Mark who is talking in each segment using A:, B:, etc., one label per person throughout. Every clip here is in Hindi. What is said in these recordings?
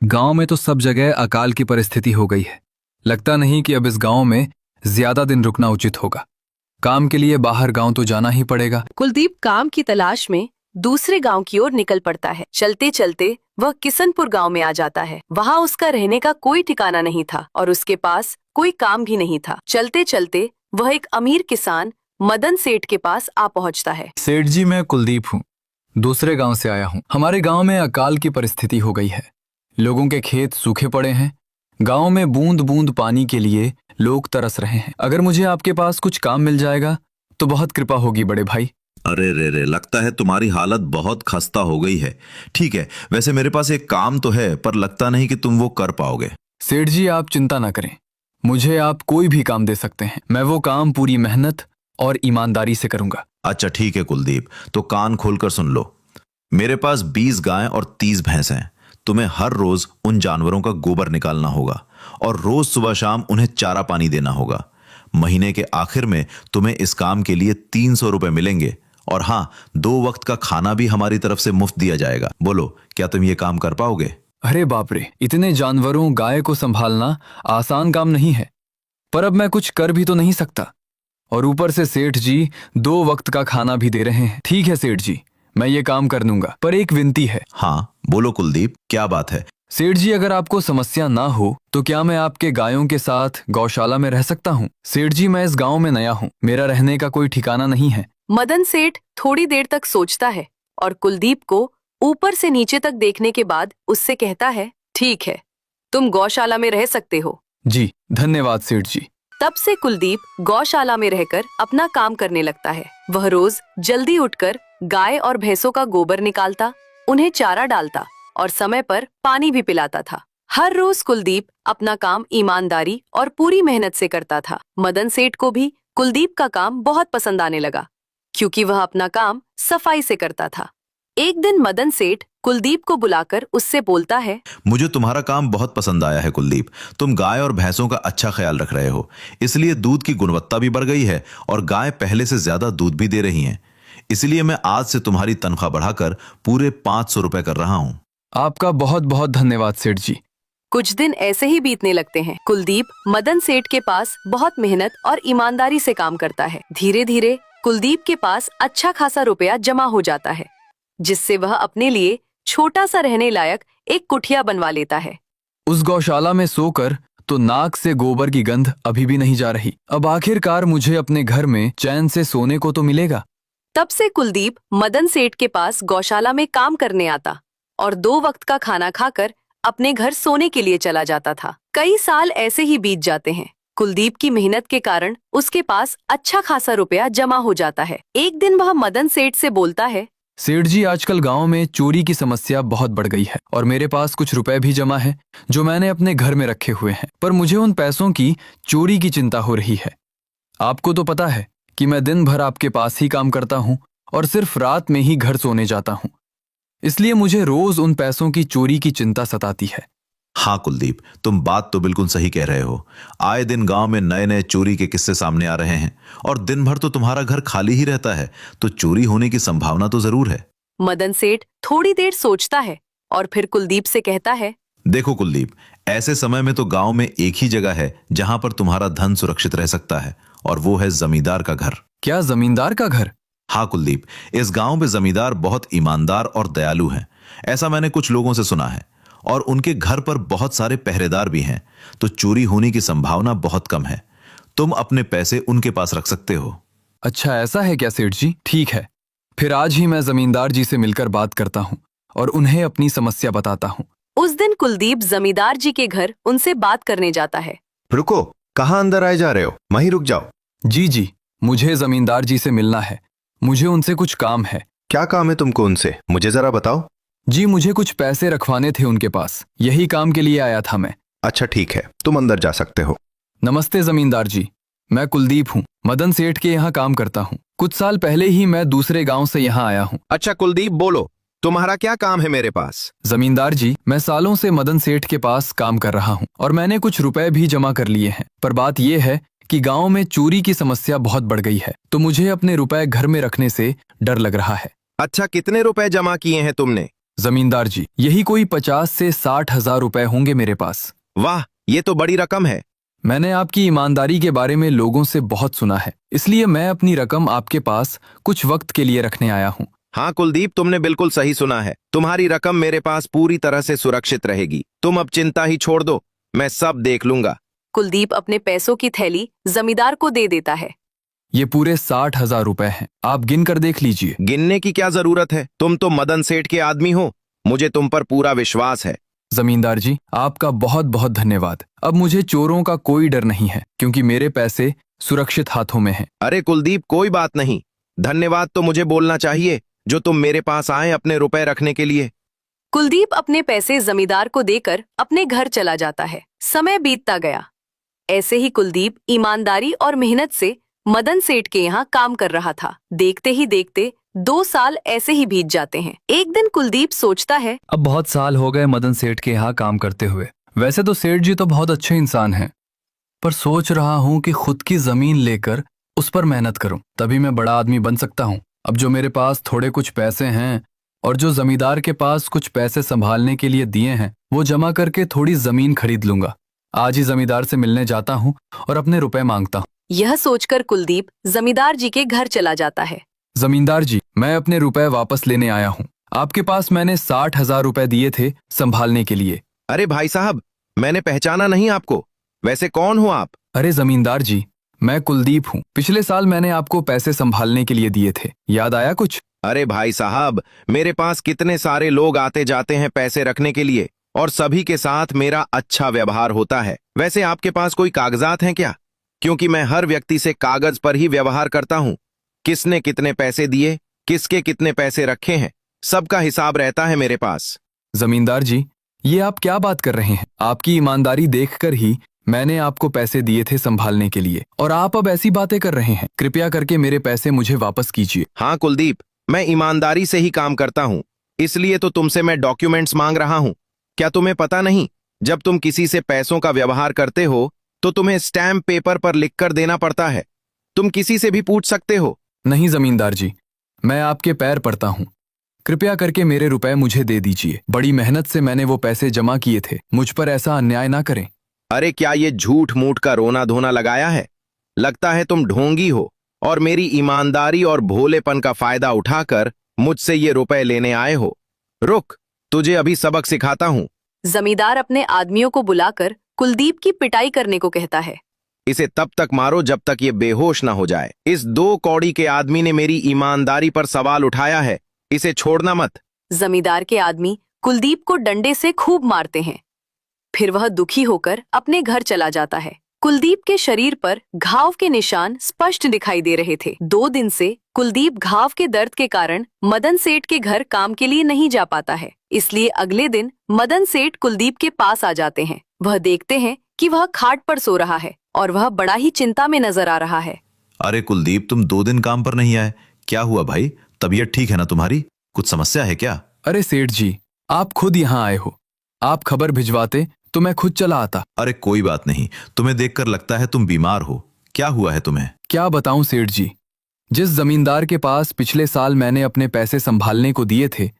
A: गांव में तो सब जगह अकाल की परिस्थिति हो गई है। लगता नहीं कि अब इस गांव में ज्यादा दिन रुकना उचित होगा। काम के लिए बाहर गांव तो जाना ही पड़ेगा।
B: कुलदीप काम की तलाश में दूसरे गांव की ओर निकल पड़ता है। चलते चलते वह किशनपुर गांव में आ जाता है। वहां उसका रहने का कोई ठिकाना नहीं था और उसके पास कोई काम भी नहीं था। चलते चलते वह एक अमीर किसान मदन सेठ के पास आ पहुंचता है।
A: सेठ जी, मैं कुलदीप हूँ, दूसरे गांव से आया हूँ। हमारे गांव में अकाल की परिस्थिति हो गई है। लोगों के खेत सूखे पड़े हैं। गांव में बूंद बूंद पानी के लिए लोग तरस रहे हैं। अगर मुझे आपके पास कुछ काम मिल जाएगा तो बहुत कृपा होगी बड़े भाई।
C: अरे रे रे, लगता है तुम्हारी हालत बहुत खस्ता हो गई है। ठीक है, वैसे मेरे पास एक काम तो है, पर लगता नहीं कि तुम वो कर पाओगे।
A: सेठ जी, आप चिंता ना करें, मुझे आप कोई भी काम दे सकते हैं। मैं वो काम पूरी मेहनत और ईमानदारी से करूंगा।
C: अच्छा ठीक है कुलदीप, तो कान खोलकर सुन लो। मेरे पास 20 गाय और 30 भैंस हैं। तुम्हें हर रोज उन जानवरों का गोबर निकालना होगा और रोज सुबह शाम उन्हें चारा पानी देना होगा। महीने के आखिर में तुम्हें इस काम के लिए 300 रुपए मिलेंगे और हाँ, 2 वक्त का खाना भी हमारी तरफ से मुफ्त दिया जाएगा। बोलो, क्या तुम ये काम कर पाओगे?
A: अरे बाप रे, इतने जानवरों गाय को संभालना आसान काम नहीं है, पर अब मैं कुछ कर भी तो नहीं सकता। और ऊपर से सेठ जी 2 वक्त का खाना भी दे रहे हैं। ठीक है सेठ जी, मैं ये काम कर दूंगा, पर एक विनती है।
C: हाँ बोलो कुलदीप, क्या बात है?
A: सेठ जी, अगर आपको समस्या ना हो तो क्या मैं आपके गायों के साथ गौशाला में रह सकता हूँ? सेठ जी, मैं इस गांव में नया हूँ, मेरा रहने का कोई ठिकाना नहीं है।
B: मदन सेठ थोड़ी देर तक सोचता है और कुलदीप को ऊपर से नीचे तक देखने के बाद उससे कहता है, ठीक है, तुम गौशाला में रह सकते हो।
A: जी धन्यवाद सेठ जी।
B: तब से कुलदीप गौशाला में रहकर अपना काम करने लगता है। वह रोज जल्दी उठकर गाय और भैंसों का गोबर निकालता, उन्हें चारा डालता और समय पर पानी भी पिलाता था। हर रोज कुलदीप अपना काम ईमानदारी और पूरी मेहनत से करता था। मदन सेठ को भी कुलदीप का काम बहुत पसंद आने लगा, क्योंकि वह अपना काम सफाई से करता था। एक दिन मदन सेठ कुलदीप को बुलाकर उससे बोलता है,
C: मुझे तुम्हारा काम बहुत पसंद आया है कुलदीप। तुम गाय और भैंसों का अच्छा ख्याल रख रहे हो, इसलिए दूध की गुणवत्ता भी बढ़ गई है और गाय पहले से ज्यादा दूध भी दे रही हैं। इसलिए मैं आज से तुम्हारी तनख्वाह बढ़ाकर पूरे 500 रुपए कर रहा हूँ।
A: आपका बहुत बहुत धन्यवाद सेठ जी।
B: कुछ दिन ऐसे ही बीतने लगते हैं। कुलदीप मदन सेठ के पास बहुत मेहनत और ईमानदारी से काम करता है। धीरे धीरे कुलदीप के पास अच्छा खासा रुपया जमा हो जाता है, जिससे वह अपने लिए छोटा सा रहने लायक एक कुटिया बनवा लेता है।
A: उस गौशाला में सोकर तो नाक से गोबर की गंध अभी भी नहीं जा रही। अब आखिरकार मुझे अपने घर में चैन से सोने को तो मिलेगा।
B: तब से कुलदीप मदन सेठ के पास गौशाला में काम करने आता और 2 वक्त का खाना खाकर अपने घर सोने के लिए चला जाता था। कई साल ऐसे ही बीत जाते हैं। कुलदीप की मेहनत के कारण उसके पास अच्छा खासा रुपया जमा हो जाता है। एक दिन वह मदन सेठ से बोलता है,
A: सेठ जी, आजकल गांव में चोरी की समस्या बहुत बढ़ गई है और मेरे पास कुछ रुपए भी जमा है जो मैंने अपने घर में रखे हुए हैं, पर मुझे उन पैसों की चोरी की चिंता हो रही है। आपको तो पता है कि मैं दिन भर आपके पास ही काम करता हूँ और सिर्फ रात में ही घर सोने जाता हूँ, इसलिए मुझे रोज उन पैसों की चोरी की चिंता सताती है।
C: हाँ कुलदीप, तुम बात तो बिल्कुल सही कह रहे हो। आए दिन गांव में नए नए चोरी के किस्से सामने आ रहे हैं और दिन भर तो तुम्हारा घर खाली ही रहता है, तो चोरी होने की संभावना तो जरूर है।
B: मदन सेठ थोड़ी देर सोचता है और फिर कुलदीप से कहता है,
C: देखो कुलदीप, ऐसे समय में तो गांव में एक ही जगह है जहां पर तुम्हारा धन सुरक्षित रह सकता है, और वो है जमींदार का घर।
A: क्या जमींदार का घर?
C: हाँ कुलदीप, इस गांव में जमींदार बहुत ईमानदार और दयालु हैं। ऐसा मैंने कुछ लोगों से सुना है, और उनके घर पर बहुत सारे पहरेदार भी हैं, तो चोरी होने की संभावना बहुत कम है। तुम अपने पैसे उनके पास रख सकते हो।
A: अच्छा ऐसा है क्या सेठ जी? ठीक है, फिर आज ही मैं जमींदार जी से मिलकर बात करता हूँ और उन्हें अपनी समस्या बताता हूँ।
B: उस दिन कुलदीप जमींदार जी के घर उनसे बात करने जाता है।
D: रुको, कहाँ अंदर आए जा रहे हो? वहीं रुक जाओ।
A: जी, मुझे जमींदार जी से मिलना है, मुझे उनसे कुछ काम है।
D: क्या काम है तुमको उनसे? मुझे जरा बताओ।
A: जी, मुझे कुछ पैसे रखवाने थे उनके पास, यही काम के लिए आया था मैं।
D: अच्छा ठीक है, तुम अंदर जा सकते हो।
A: नमस्ते जमींदार जी, मैं कुलदीप हूँ, मदन सेठ के यहाँ काम करता हूँ। कुछ साल पहले ही मैं दूसरे गांव से यहाँ आया हूँ।
D: अच्छा कुलदीप, बोलो, तुम्हारा क्या काम है मेरे पास?
A: जमींदार जी, मैं सालों से मदन सेठ के पास काम कर रहा हूँ और मैंने कुछ रुपए भी जमा कर लिए हैं, पर बात यह है कि गांव में चोरी की समस्या बहुत बढ़ गई है, तो मुझे अपने रुपए घर में रखने से डर लग रहा है।
D: अच्छा, कितने रुपए जमा किए हैं तुमने?
A: जमींदार जी, यही कोई 50 से 60 हजार रुपए होंगे मेरे पास।
D: वाह, ये तो बड़ी रकम है।
A: मैंने आपकी ईमानदारी के बारे में लोगों से बहुत सुना है, इसलिए मैं अपनी रकम आपके पास कुछ वक्त के लिए रखने आया हूँ।
D: हाँ कुलदीप, तुमने बिल्कुल सही सुना है। तुम्हारी रकम मेरे पास पूरी तरह से सुरक्षित रहेगी। तुम अब चिंता ही छोड़ दो, मैं सब देख लूंगा।
B: कुलदीप अपने पैसों की थैली जमींदार को दे देता है।
A: ये पूरे 60 हजार रुपए हैं, आप गिन कर देख लीजिए।
D: गिनने की क्या जरूरत है? तुम तो मदन सेठ के आदमी हो, मुझे तुम पर पूरा विश्वास है।
A: जमींदार जी, आपका बहुत बहुत धन्यवाद। अब मुझे चोरों का कोई डर नहीं है, क्योंकि मेरे पैसे सुरक्षित हाथों में हैं।
D: अरे कुलदीप, कोई बात नहीं। धन्यवाद तो मुझे बोलना चाहिए, जो तुम मेरे पास आए अपने रुपए रखने के लिए।
B: कुलदीप अपने पैसे जमींदार को देकर अपने घर चला जाता है। समय बीतता गया। ऐसे ही कुलदीप ईमानदारी और मेहनत से मदन सेठ के यहाँ काम कर रहा था। देखते ही देखते 2 साल ऐसे ही बीत जाते हैं। एक दिन कुलदीप सोचता है,
A: अब बहुत साल हो गए मदन सेठ के यहाँ काम करते हुए। वैसे तो सेठ जी तो बहुत अच्छे इंसान हैं, पर सोच रहा हूँ कि खुद की जमीन लेकर उस पर मेहनत करूं, तभी मैं बड़ा आदमी बन सकता हूँ। अब जो मेरे पास थोड़े कुछ पैसे हैं और जो जमींदार के पास कुछ पैसे संभालने के लिए दिए हैं, वो जमा करके थोड़ी जमीन खरीद लूंगा। आज ही जमींदार से मिलने जाता हूँ और अपने रुपए मांगता हूँ।
B: यह सोचकर कुलदीप जमींदार जी के घर चला जाता है।
A: जमींदार जी, मैं अपने रुपए वापस लेने आया हूँ। आपके पास मैंने 60 हजार रुपए दिए थे संभालने के लिए।
D: अरे भाई साहब, मैंने पहचाना नहीं आपको। वैसे कौन हो आप?
A: अरे जमींदार जी, मैं कुलदीप हूँ। पिछले साल मैंने आपको पैसे संभालने के लिए दिए थे, याद आया कुछ?
D: अरे भाई साहब, मेरे पास कितने सारे लोग आते जाते हैं पैसे रखने के लिए, और सभी के साथ मेरा अच्छा व्यवहार होता है। वैसे आपके पास कोई कागजात हैं क्या? क्योंकि मैं हर व्यक्ति से कागज पर ही व्यवहार करता हूँ। किसने कितने पैसे दिए, किसके कितने पैसे रखे हैं, सबका हिसाब रहता है मेरे पास।
A: जमींदार जी, ये आप क्या बात कर रहे हैं? आपकी ईमानदारी देखकर ही मैंने आपको पैसे दिए थे संभालने के लिए, और आप अब ऐसी बातें कर रहे हैं। कृपया करके मेरे पैसे मुझे वापस कीजिए।
D: हाँ कुलदीप, मैं ईमानदारी से ही काम करता हूँ, इसलिए तो तुमसे मैं डॉक्यूमेंट्स मांग रहा हूँ। क्या तुम्हें पता नहीं, जब तुम किसी से पैसों का व्यवहार करते हो तो तुम्हें स्टैम्प पेपर पर लिखकर देना पड़ता है। तुम किसी से भी पूछ सकते हो।
A: नहीं जमींदार जी, मैं आपके पैर पड़ता हूँ, कृपया करके मेरे रुपए मुझे दे दीजिए। बड़ी मेहनत से मैंने वो पैसे जमा किए थे, मुझ पर ऐसा अन्याय ना करें।
D: अरे क्या ये झूठ मूठ का रोना धोना लगाया है? लगता है तुम ढोंगी हो और मेरी ईमानदारी और भोलेपन का फायदा उठाकर मुझसे ये रुपए लेने आए हो। रुक, तुझे अभी सबक सिखाता हूँ।
B: जमींदार अपने आदमियों को बुलाकर कुलदीप की पिटाई करने को कहता है।
D: इसे तब तक मारो जब तक ये बेहोश ना हो जाए। इस 2 कौड़ी के आदमी ने मेरी ईमानदारी पर सवाल उठाया है, इसे छोड़ना मत।
B: जमींदार के आदमी कुलदीप को डंडे से खूब मारते हैं। फिर वह दुखी होकर अपने घर चला जाता है। कुलदीप के शरीर पर घाव के निशान स्पष्ट दिखाई दे रहे थे। 2 दिन से कुलदीप घाव के दर्द के कारण मदन सेठ के घर काम के लिए नहीं जा पाता है। इसलिए अगले दिन मदन सेठ कुलदीप के पास आ जाते हैं। वह देखते हैं कि वह खाट पर सो रहा है और वह बड़ा ही चिंता में नजर आ रहा है।
C: अरे कुलदीप, तुम 2 दिन काम पर नहीं आए, क्या हुआ भाई? तबीयत ठीक है ना तुम्हारी? कुछ समस्या है क्या?
A: अरे सेठ जी, आप खुद यहाँ आए हो। आप खबर भिजवाते तो मैं खुद चला आता।
C: अरे कोई बात नहीं, तुम्हें देखकर लगता है तुम बीमार हो। क्या हुआ है तुम्हें?
A: क्या बताऊं सेठ जी, जिस जमींदार के पास पिछले साल मैंने अपने पैसे संभालने को दिए थे,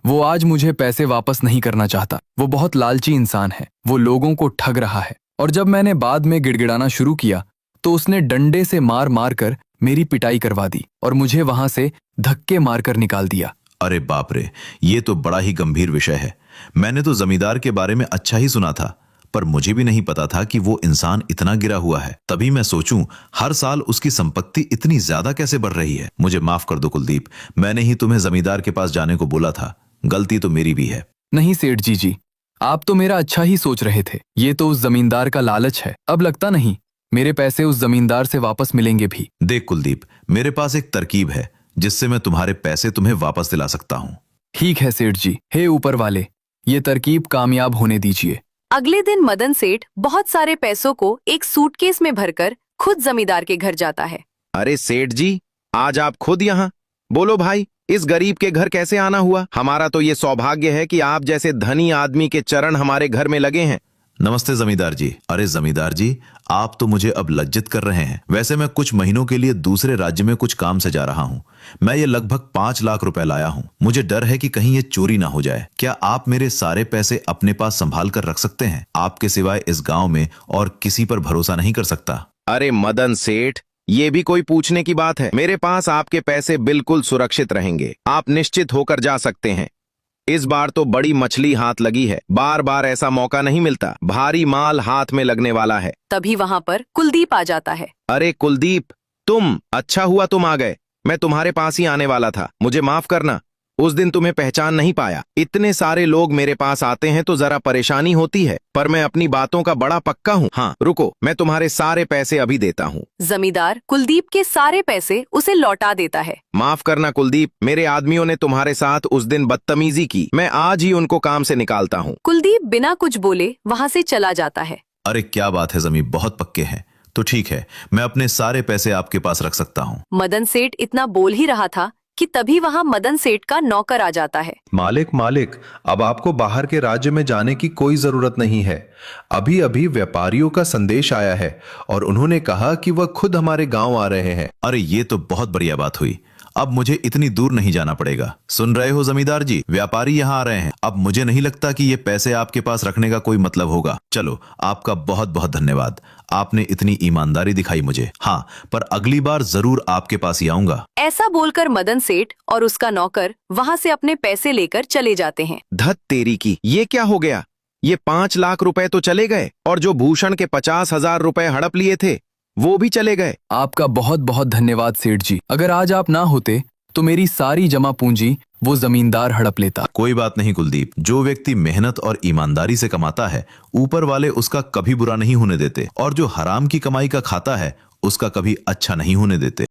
A: वो आज मुझे पैसे वापस नहीं करना चाहता। वो बहुत लालची इंसान है, वो लोगों को ठग रहा है। और जब मैंने बाद में गिड़गिड़ाना शुरू किया तो उसने डंडे से मार मार कर मेरी पिटाई करवा दी और मुझे वहां से धक्के मारकर निकाल दिया।
C: अरे बाप रे, ये तो बड़ा ही गंभीर विषय है। मैंने तो जमींदार के बारे में अच्छा ही सुना था, पर मुझे भी नहीं पता था कि वो इंसान इतना गिरा हुआ है। तभी मैं सोचूं, हर साल उसकी संपत्ति इतनी ज्यादा कैसे बढ़ रही है। मुझे माफ कर दो कुलदीप, मैंने ही तुम्हें जमींदार के पास जाने को बोला था। गलती तो मेरी भी है।
A: नहीं सेठ जी, आप तो मेरा अच्छा ही सोच रहे थे। ये तो उस जमींदार का लालच है। अब लगता नहीं मेरे पैसे उस जमींदार से वापस मिलेंगे भी।
C: देख कुलदीप, मेरे पास एक तरकीब है जिससे मैं तुम्हारे पैसे तुम्हें वापस दिला सकता हूँ।
A: ठीक है सेठ जी, हे ऊपर वाले, ये तरकीब कामयाब होने दीजिए।
B: अगले दिन मदन सेठ बहुत सारे पैसों को एक सूटकेस में भरकर खुद जमींदार के घर जाता है।
D: अरे सेठ जी, आज आप खुद यहाँ? बोलो भाई, इस गरीब के घर कैसे आना हुआ? हमारा तो ये सौभाग्य है कि आप जैसे धनी आदमी के चरण हमारे घर में लगे हैं।
C: नमस्ते जमींदार जी। अरे जमींदार जी, आप तो मुझे अब लज्जित कर रहे हैं। वैसे मैं कुछ महीनों के लिए दूसरे राज्य में कुछ काम से जा रहा हूँ। मैं ये लगभग 5 लाख रुपए लाया हूँ। मुझे डर है कि कहीं ये चोरी ना हो जाए। क्या आप मेरे सारे पैसे अपने पास संभाल कर रख सकते हैं? आपके सिवाय इस गांव में और किसी पर भरोसा नहीं कर सकता।
D: अरे मदन सेठ, ये भी कोई पूछने की बात है? मेरे पास आपके पैसे बिल्कुल सुरक्षित रहेंगे। आप निश्चित होकर जा सकते हैं। इस बार तो बड़ी मछली हाथ लगी है। बार बार ऐसा मौका नहीं मिलता। भारी माल हाथ में लगने वाला है।
B: तभी वहाँ पर कुलदीप आ जाता है।
D: अरे कुलदीप, तुम! अच्छा हुआ तुम आ गए। मैं तुम्हारे पास ही आने वाला था। मुझे माफ करना, उस दिन तुम्हें पहचान नहीं पाया। इतने सारे लोग मेरे पास आते हैं तो जरा परेशानी होती है, पर मैं अपनी बातों का बड़ा पक्का हूँ। हाँ रुको, मैं तुम्हारे सारे पैसे अभी देता हूँ।
B: जमींदार कुलदीप के सारे पैसे उसे लौटा देता है।
D: माफ करना कुलदीप, मेरे आदमियों ने तुम्हारे साथ उस दिन बदतमीजी की। मैं आज ही उनको काम से निकालता हूँ।
B: कुलदीप बिना कुछ बोले वहाँ से चला जाता है।
C: अरे क्या बात है जमी, बहुत पक्के हैं। तो ठीक है, मैं अपने सारे पैसे आपके पास रख सकता हूँ।
B: मदन सेठ इतना बोल ही रहा था कि तभी वहाँ मदन सेठ का नौकर आ जाता है।
E: मालिक, अब आपको बाहर के राज्य में जाने की कोई जरूरत नहीं है। अभी अभी व्यापारियों का संदेश आया है और उन्होंने कहा कि वह खुद हमारे गांव आ रहे हैं।
C: अरे ये तो बहुत बढ़िया बात हुई। अब मुझे इतनी दूर नहीं जाना पड़ेगा। सुन रहे हो जमींदार जी, व्यापारी यहाँ आ रहे हैं। अब मुझे नहीं लगता कि ये पैसे आपके पास रखने का कोई मतलब होगा। चलो, आपका बहुत बहुत धन्यवाद। आपने इतनी ईमानदारी दिखाई मुझे। हाँ, पर अगली बार जरूर आपके पास ही आऊंगा।
B: ऐसा बोलकर मदन सेठ और उसका नौकर वहाँ से अपने पैसे लेकर चले जाते हैं।
D: धत तेरी की, ये क्या हो गया? ये 5 लाख रुपए तो चले गए और जो भूषण के 50,000 रुपए हड़प लिए थे वो भी चले गए।
A: आपका बहुत बहुत धन्यवाद सेठ जी। अगर आज आप ना होते तो मेरी सारी जमा पूंजी वो जमींदार हड़प लेता।
C: कोई बात नहीं कुलदीप, जो व्यक्ति मेहनत और ईमानदारी से कमाता है, ऊपर वाले उसका कभी बुरा नहीं होने देते, और जो हराम की कमाई का खाता है उसका कभी अच्छा नहीं होने देते।